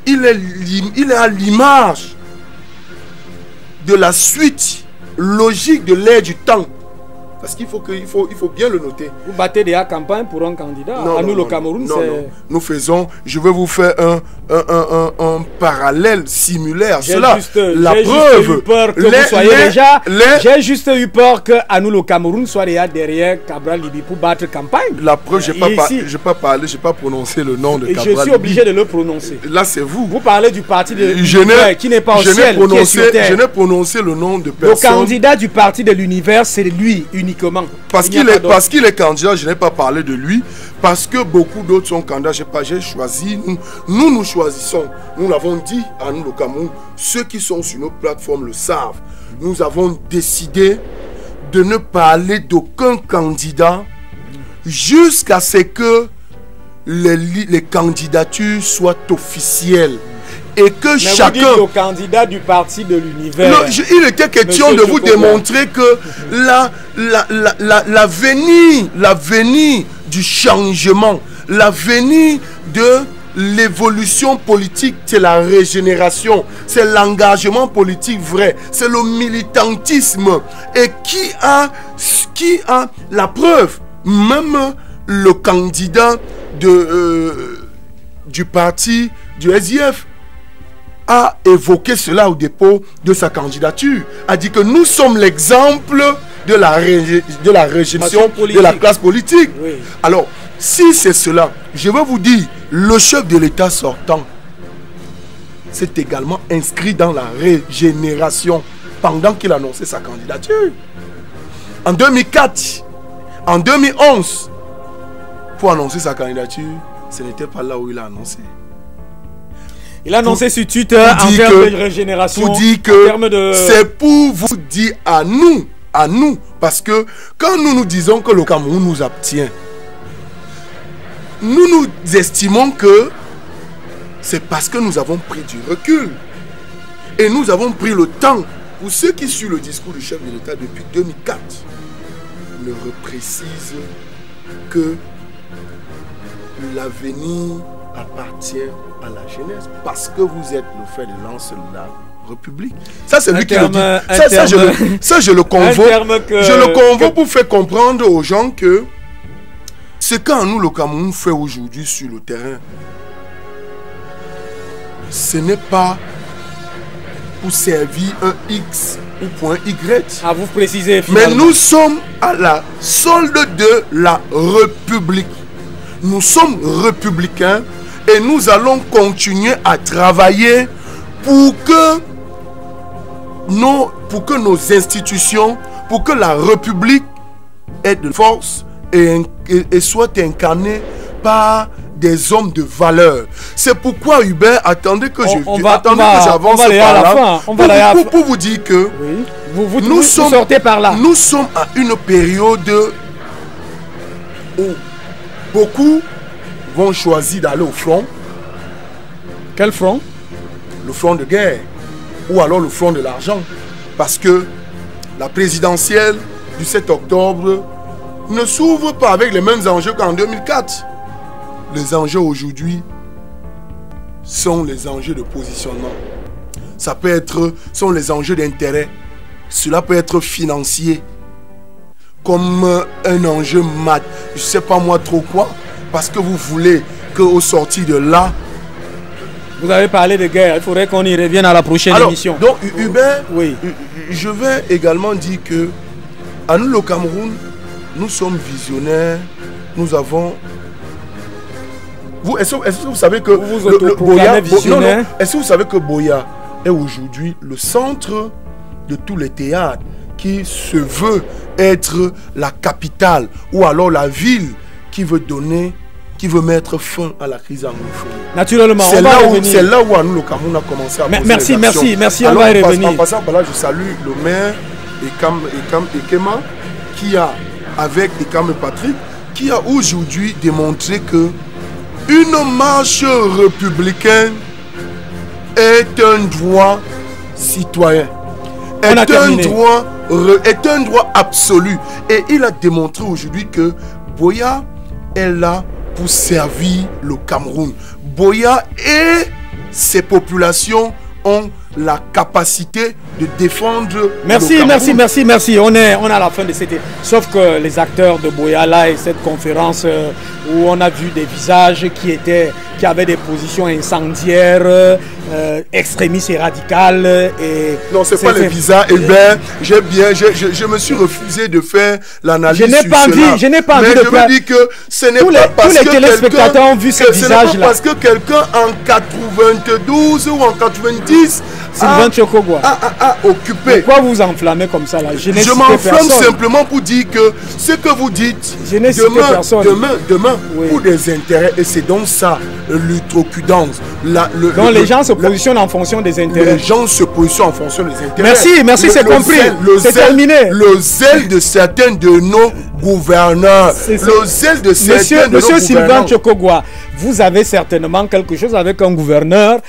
à l'image de la suite logique de l'ère du temps. Parce qu'il faut bien le noter. Vous battez déjà campagne pour un candidat. Non, nous, non, le Cameroun, non, non. Nous faisons, je vais vous faire un parallèle similaire. Cela, la preuve. J'ai juste eu peur que à nous, le Cameroun, soit déjà derrière Cabral Libi pour battre campagne. La preuve, je n'ai pas prononcé le nom de Cabral Libi. Je suis obligé de le prononcer. Là, c'est vous. Vous parlez du parti de l'univers qui n'est pas au ciel, qui est sur terre. Je n'ai prononcé le nom de personne. Le candidat du parti de l'univers, c'est lui uniquement. Parce qu'il est candidat, je n'ai pas parlé de lui. Parce que beaucoup d'autres sont candidats. J'ai choisi. Nous choisissons. Nous l'avons dit à nous, le Cameroun. Ceux qui sont sur nos plateformes le savent. Nous avons décidé de ne parler d'aucun candidat jusqu'à ce que les candidatures soient officielles. Et que chacun... Vous dites le candidat du parti de l'univers. Il était question de vous démontrer que l'avenir du changement, l'avenir de l'évolution politique, c'est la régénération, c'est l'engagement politique vrai, c'est le militantisme. Et qui a la preuve? Même le candidat du parti du SDF a évoqué cela au dépôt de sa candidature, a dit que nous sommes l'exemple de la régénération de la classe politique. Oui. Alors, si c'est cela, je vais vous dire, le chef de l'État sortant s'est également inscrit dans la régénération pendant qu'il annonçait sa candidature. En 2004, en 2011, pour annoncer sa candidature, ce n'était pas là où il a annoncé. Il a annoncé sur Twitter en termes de régénération. Pour dire que c'est pour vous dire à nous, parce que quand nous disons que le Cameroun nous abstient, nous estimons que c'est parce que nous avons pris du recul. Et nous avons pris le temps, pour ceux qui suivent le discours du chef de l'État depuis 2004, le reprécise que l'avenir appartient à la jeunesse, parce que vous êtes le fer de lance de la République. Ça, c'est lui qui le dit. Ça, je le convoque. Je le convoque pour faire comprendre aux gens que ce qu'en nous, le Cameroun, fait aujourd'hui sur le terrain, ce n'est pas pour servir un X ou point Y. À vous préciser, finalement. Mais nous sommes à la solde de la République. Nous sommes républicains et nous allons continuer à travailler pour que nos institutions, pour que la République ait de force et soit incarnée par des hommes de valeur. C'est pourquoi Hubert, attendez que j'avance par là pour vous dire que oui. Vous sortez par là. Nous sommes à une période où beaucoup vont choisir d'aller au front. Quel front? Le front de guerre. Ou alors le front de l'argent. Parce que la présidentielle du 7 octobre ne s'ouvre pas avec les mêmes enjeux qu'en 2004. Les enjeux aujourd'hui sont les enjeux de positionnement. Ça peut être, sont les enjeux d'intérêt. Cela peut être financier. Comme un enjeu mat. Je ne sais pas moi trop quoi. Parce que vous voulez qu'au sorti de là... Vous avez parlé de guerre. Il faudrait qu'on y revienne à la prochaine émission. Donc Hubert, oui. Je vais également dire que à nous le Cameroun, nous sommes visionnaires. Nous avons... Est-ce que vous savez que est-ce que vous savez que Boya est aujourd'hui le centre de tous les théâtres qui se veut être la capitale ou alors la ville qui veut mettre fin à la crise anglophone. Naturellement, c'est là où nous, le Cameroun, a commencé à poser merci, alors, on va y revenir. En passant par là, je salue le maire Ekema qui a, avec Ekam et Patrick, qui a aujourd'hui démontré que une marche républicaine est un droit citoyen, est un droit absolu. Et il a démontré aujourd'hui que Boya est là pour servir le Cameroun. Boya et ses populations ont la capacité de défendre. Merci. On est à la fin de cette... Sauf que les acteurs de Boyala et cette conférence où on a vu des visages qui avaient des positions incendiaires, extrémistes et radicales. Et non, c'est pas les visas. Eh bien, je me suis refusé de faire l'analyse. Je n'ai pas envie de je me dis que ce n'est pas parce que tous les téléspectateurs ont vu ce visage-là. Parce que quelqu'un en 92 ou en 90 Sylvain Tchokogwa a occupé. Pourquoi vous enflammez comme ça là? Je m'enflamme simplement pour dire que ce que vous dites demain oui. Pour des intérêts, et c'est donc ça l'ultrocudence. Donc les gens se positionnent en fonction des intérêts. Les gens se positionnent en fonction des intérêts. Merci, c'est compris. C'est terminé. Le zèle de certains de nos gouverneurs. Le zèle de certains de nos Monsieur Sylvain Tchokogwa, vous avez certainement quelque chose avec un gouverneur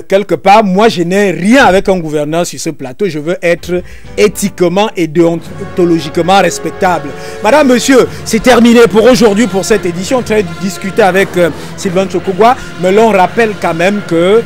quelque part. Moi, je n'ai rien avec un gouverneur sur ce plateau. Je veux être éthiquement et déontologiquement respectable. Madame, monsieur, c'est terminé pour aujourd'hui, pour cette édition. Très discuté avec Sylvain Tchokogwa. Mais l'on rappelle quand même que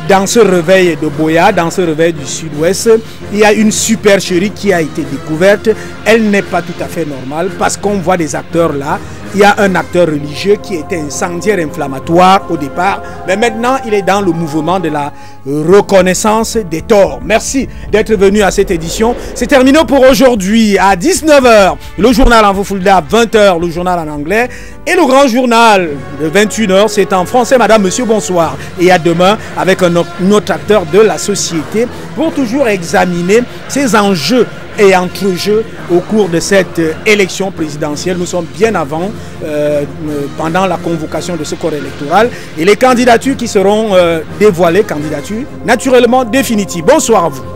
dans ce réveil de Boya, dans ce réveil du Sud-Ouest, il y a une supercherie qui a été découverte. Elle n'est pas tout à fait normale parce qu'on voit des acteurs là. Il y a un acteur religieux qui était incendiaire, inflammatoire au départ, mais maintenant il est dans le mouvement de la reconnaissance des torts. Merci d'être venu à cette édition. C'est terminé pour aujourd'hui. À 19h, le journal en Fulfulde, à 20h, le journal en anglais. Et le grand journal de 21h, c'est en français. Madame, monsieur, bonsoir. Et à demain avec un autre acteur de la société pour toujours examiner ces enjeux et entre-jeux au cours de cette élection présidentielle. Nous sommes bien avant, pendant la convocation de ce corps électoral, et les candidatures qui seront dévoilées, candidatures naturellement définitives. Bonsoir à vous.